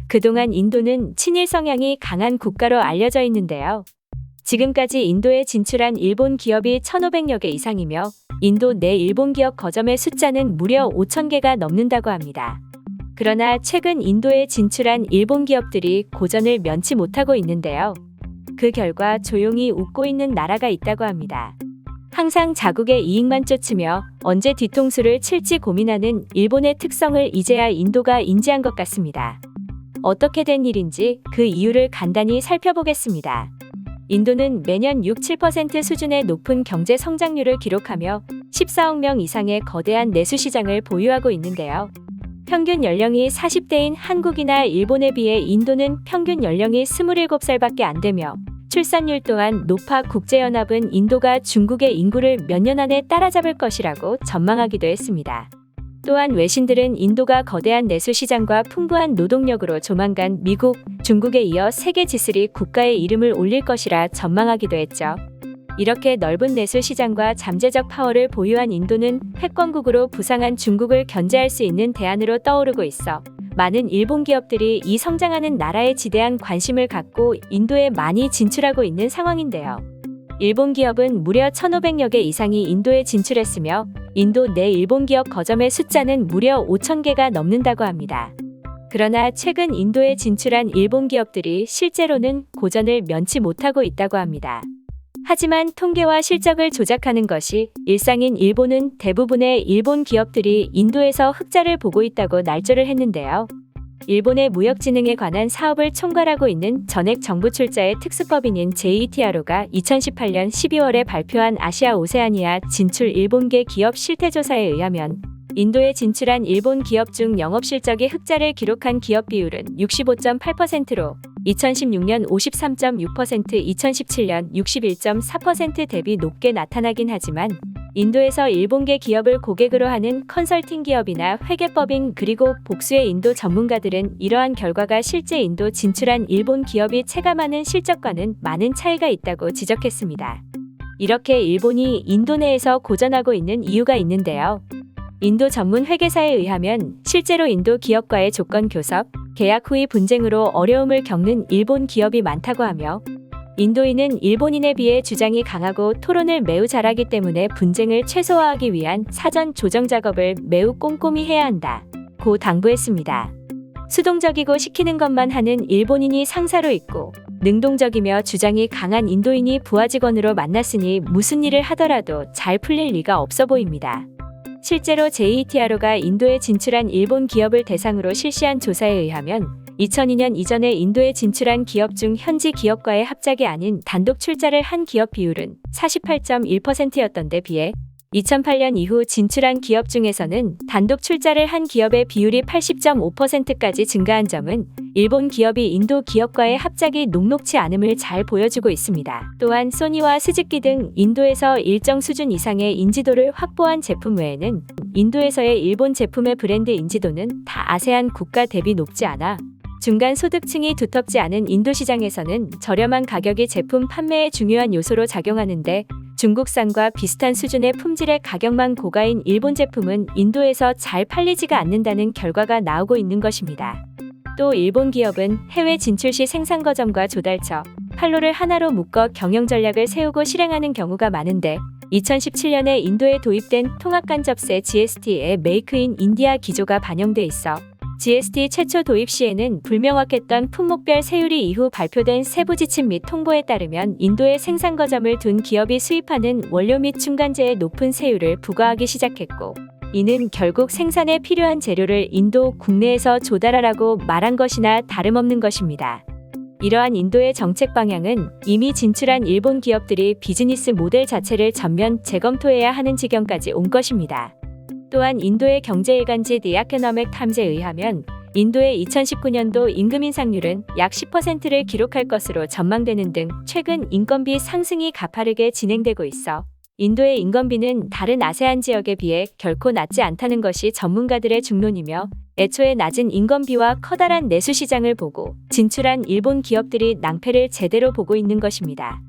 그동안 인도는 친일 성향이 강한 국가로 알려져 있는데요. 지금까지 인도에 진출한 일본 기업이 1,500여 개 이상이며 인도 내 일본 기업 거점의 숫자는 무려 5,000개가 넘는다고 합니다. 그러나 최근 인도에 진출한 일본 기업들이 고전을 면치 못하고 있는데요. 그 결과 조용히 웃고 있는 나라가 있다고 합니다. 항상 자국의 이익만 쫓으며 언제 뒤통수를 칠지 고민하는 일본의 특성을 이제야 인도가 인지한 것 같습니다. 어떻게 된 일인지 그 이유를 간단히 살펴보겠습니다. 인도는 매년 6-7% 수준의 높은 경제 성장률을 기록하며 14억 명 이상의 거대한 내수 시장을 보유하고 있는데요. 평균 연령이 40대인 한국이나 일본에 비해 인도는 평균 연령이 27살밖에 안 되며 출산율 또한 높아 국제연합은 인도가 중국의 인구를 몇 년 안에 따라잡을 것이라고 전망하기도 했습니다. 또한 외신들은 인도가 거대한 내수 시장과 풍부한 노동력으로 조만간 미국, 중국에 이어 세계 지스리 국가의 이름을 올릴 것이라 전망하기도 했죠. 이렇게 넓은 내수 시장과 잠재적 파워를 보유한 인도는 패권국으로 부상한 중국을 견제할 수 있는 대안으로 떠오르고 있어 많은 일본 기업들이 이 성장하는 나라에 지대한 관심을 갖고 인도에 많이 진출하고 있는 상황인데요. 일본 기업은 무려 1,500여 개 이상이 인도에 진출했으며 인도 내 일본 기업 거점의 숫자는 무려 5,000개가 넘는다고 합니다. 그러나 최근 인도에 진출한 일본 기업들이 실제로는 고전을 면치 못하고 있다고 합니다. 하지만 통계와 실적을 조작하는 것이 일상인 일본은 대부분의 일본 기업들이 인도에서 흑자를 보고 있다고 날조를 했는데요. 일본의 무역진흥에 관한 사업을 총괄하고 있는 전액 정부 출자의 특수법인인 JETRO가 2018년 12월에 발표한 아시아 오세아니아 진출 일본계 기업 실태조사에 의하면 인도에 진출한 일본 기업 중 영업실적이 흑자를 기록한 기업 비율은 65.8%로 2016년 53.6%, 2017년 61.4% 대비 높게 나타나긴 하지만 인도에서 일본계 기업을 고객으로 하는 컨설팅 기업이나 회계법인 그리고 복수의 인도 전문가들은 이러한 결과가 실제 인도 진출한 일본 기업이 체감하는 실적과는 많은 차이가 있다고 지적했습니다. 이렇게 일본이 인도 내에서 고전하고 있는 이유가 있는데요. 인도 전문 회계사에 의하면 실제로 인도 기업과의 조건 교섭, 계약 후의 분쟁으로 어려움을 겪는 일본 기업이 많다고 하며 인도인은 일본인에 비해 주장이 강하고 토론을 매우 잘하기 때문에 분쟁을 최소화하기 위한 사전 조정 작업을 매우 꼼꼼히 해야 한다고 당부했습니다. 수동적이고 시키는 것만 하는 일본인이 상사로 있고 능동적이며 주장이 강한 인도인이 부하 직원으로 만났으니 무슨 일을 하더라도 잘 풀릴 리가 없어 보입니다. 실제로 JETRO가 인도에 진출한 일본 기업을 대상으로 실시한 조사에 의하면 2002년 이전에 인도에 진출한 기업 중 현지 기업과의 합작이 아닌 단독 출자를 한 기업 비율은 48.1%였던 데 비해 2008년 이후 진출한 기업 중에서는 단독 출자를 한 기업의 비율이 80.5%까지 증가한 점은 일본 기업이 인도 기업과의 합작이 녹록치 않음을 잘 보여주고 있습니다. 또한 소니와 스즈키 등 인도에서 일정 수준 이상의 인지도를 확보한 제품 외에는 인도에서의 일본 제품의 브랜드 인지도는 다 아세안 국가 대비 높지 않아 중간 소득층이 두텁지 않은 인도 시장에서는 저렴한 가격이 제품 판매에 중요한 요소로 작용하는데 중국산과 비슷한 수준의 품질의 가격만 고가인 일본 제품은 인도에서 잘 팔리지가 않는다는 결과가 나오고 있는 것입니다. 또 일본 기업은 해외 진출 시 생산 거점과 조달처, 판로를 하나로 묶어 경영 전략을 세우고 실행하는 경우가 많은데 2017년에 인도에 도입된 통합간접세 GST의 메이크 인 인디아 기조가 반영돼 있어 GST 최초 도입 시에는 불명확했던 품목별 세율이 이후 발표된 세부 지침 및 통보에 따르면 인도에 생산 거점을 둔 기업이 수입하는 원료 및 중간재의 높은 세율을 부과하기 시작했고 이는 결국 생산에 필요한 재료를 인도 국내에서 조달하라고 말한 것이나 다름없는 것입니다. 이러한 인도의 정책 방향은 이미 진출한 일본 기업들이 비즈니스 모델 자체를 전면 재검토해야 하는 지경까지 온 것입니다. 또한 인도의 경제일간지 The Economic Times에 의하면 인도의 2019년도 임금 인상률은 약 10%를 기록할 것으로 전망되는 등 최근 인건비 상승이 가파르게 진행되고 있어 인도의 인건비는 다른 아세안 지역에 비해 결코 낮지 않다는 것이 전문가들의 중론이며 애초에 낮은 인건비와 커다란 내수 시장을 보고 진출한 일본 기업들이 낭패를 제대로 보고 있는 것입니다.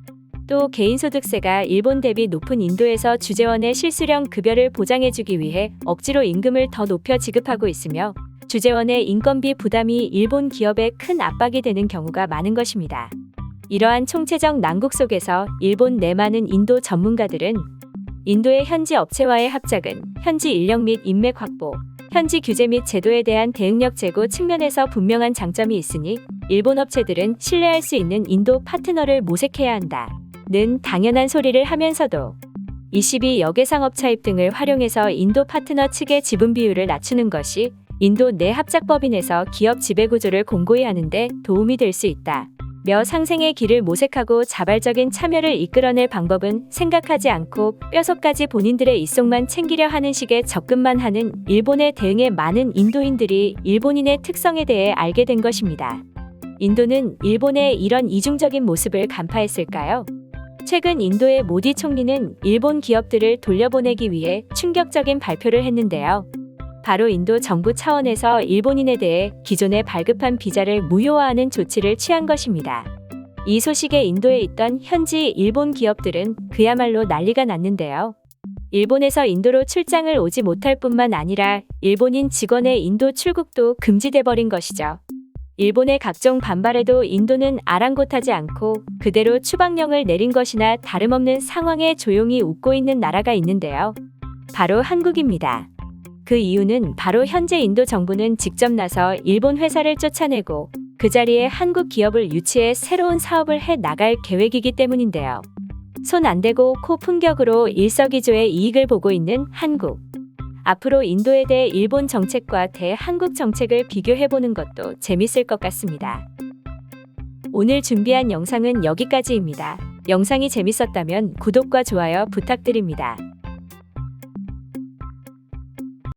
또 개인소득세가 일본 대비 높은 인도에서 주재원의 실수령 급여를 보장해주기 위해 억지로 임금을 더 높여 지급하고 있으며 주재원의 인건비 부담이 일본 기업에 큰 압박이 되는 경우가 많은 것입니다. 이러한 총체적 난국 속에서 일본 내 많은 인도 전문가들은 인도의 현지 업체와의 합작은 현지 인력 및 인맥 확보, 현지 규제 및 제도에 대한 대응력 제고 측면에서 분명한 장점이 있으니 일본 업체들은 신뢰할 수 있는 인도 파트너를 모색해야 한다는 당연한 소리를 하면서도 22 역외상업 차입 등을 활용해서 인도 파트너 측의 지분 비율을 낮추는 것이 인도 내 합작법인에서 기업 지배구조를 공고히 하는 데 도움이 될 수 있다. 며 상생의 길을 모색하고 자발적인 참여를 이끌어낼 방법은 생각하지 않고 뼛속까지 본인들의 이속만 챙기려 하는 식의 접근만 하는 일본의 대응에 많은 인도인들이 일본인의 특성에 대해 알게 된 것입니다. 인도는 일본의 이런 이중적인 모습을 간파했을까요? 최근 인도의 모디 총리는 일본 기업들을 돌려보내기 위해 충격적인 발표를 했는데요. 바로 인도 정부 차원에서 일본인에 대해 기존에 발급한 비자를 무효화하는 조치를 취한 것입니다. 이 소식에 인도에 있던 현지 일본 기업들은 그야말로 난리가 났는데요. 일본에서 인도로 출장을 오지 못할 뿐만 아니라 일본인 직원의 인도 출국도 금지돼 버린 것이죠. 일본의 각종 반발에도 인도는 아랑곳하지 않고 그대로 추방령을 내린 것이나 다름없는 상황에 조용히 웃고 있는 나라가 있는데요. 바로 한국입니다. 그 이유는 바로 현재 인도 정부는 직접 나서 일본 회사를 쫓아내고 그 자리에 한국 기업을 유치해 새로운 사업을 해 나갈 계획이기 때문인데요. 손 안 대고 코 풍격으로 일석이조의 이익을 보고 있는 한국. 앞으로 인도에 대해 일본 정책과 대한국 정책을 비교해보는 것도 재밌을 것 같습니다. 오늘 준비한 영상은 여기까지입니다. 영상이 재밌었다면 구독과 좋아요 부탁드립니다.